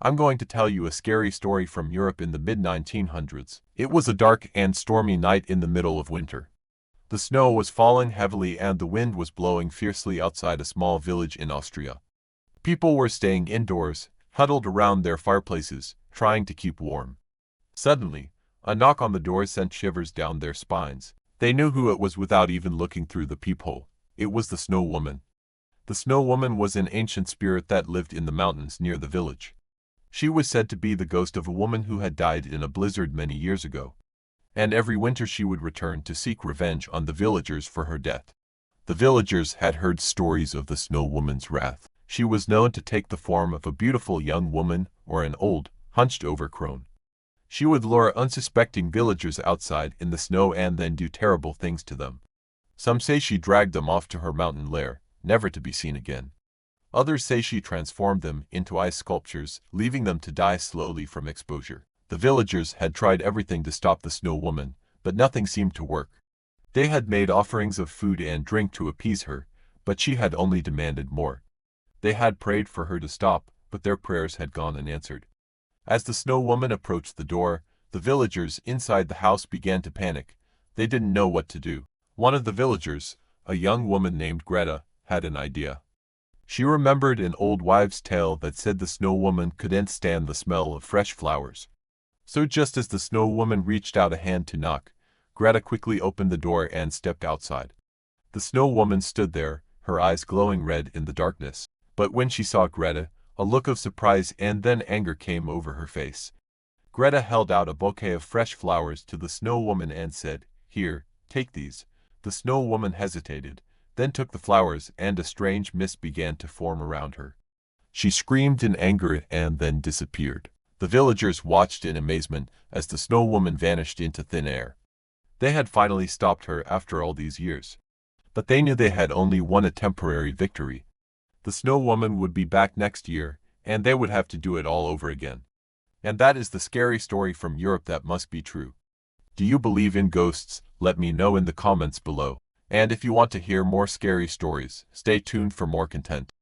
I'm going to tell you a scary story from Europe in the mid-1900s. It was a dark and stormy night in the middle of winter. The snow was falling heavily and the wind was blowing fiercely outside a small village in Austria. People were staying indoors, huddled around their fireplaces, trying to keep warm. Suddenly, a knock on the door sent shivers down their spines. They knew who it was without even looking through the peephole. It was the Snow Woman. The Snow Woman was an ancient spirit that lived in the mountains near the village. She was said to be the ghost of a woman who had died in a blizzard many years ago. And every winter she would return to seek revenge on the villagers for her death. The villagers had heard stories of the Snow Woman's wrath. She was known to take the form of a beautiful young woman or an old, hunched-over crone. She would lure unsuspecting villagers outside in the snow and then do terrible things to them. Some say she dragged them off to her mountain lair, never to be seen again. Others say she transformed them into ice sculptures, leaving them to die slowly from exposure. The villagers had tried everything to stop the Snow Woman, but nothing seemed to work. They had made offerings of food and drink to appease her, but she had only demanded more. They had prayed for her to stop, but their prayers had gone unanswered. As the Snow Woman approached the door, the villagers inside the house began to panic. They didn't know what to do. One of the villagers, a young woman named Greta, had an idea. She remembered an old wives' tale that said the Snow Woman couldn't stand the smell of fresh flowers. So just as the Snow Woman reached out a hand to knock, Greta quickly opened the door and stepped outside. The Snow Woman stood there, her eyes glowing red in the darkness. But when she saw Greta, a look of surprise and then anger came over her face. Greta held out a bouquet of fresh flowers to the Snow Woman and said, "Here, take these." The Snow Woman hesitated, then took the flowers and a strange mist began to form around her. She screamed in anger and then disappeared. The villagers watched in amazement as the Snow Woman vanished into thin air. They had finally stopped her after all these years. But they knew they had only won a temporary victory. The Snow Woman would be back next year, and they would have to do it all over again. And that is the scary story from Europe that must be true. Do you believe in ghosts? Let me know in the comments below. And if you want to hear more scary stories, stay tuned for more content.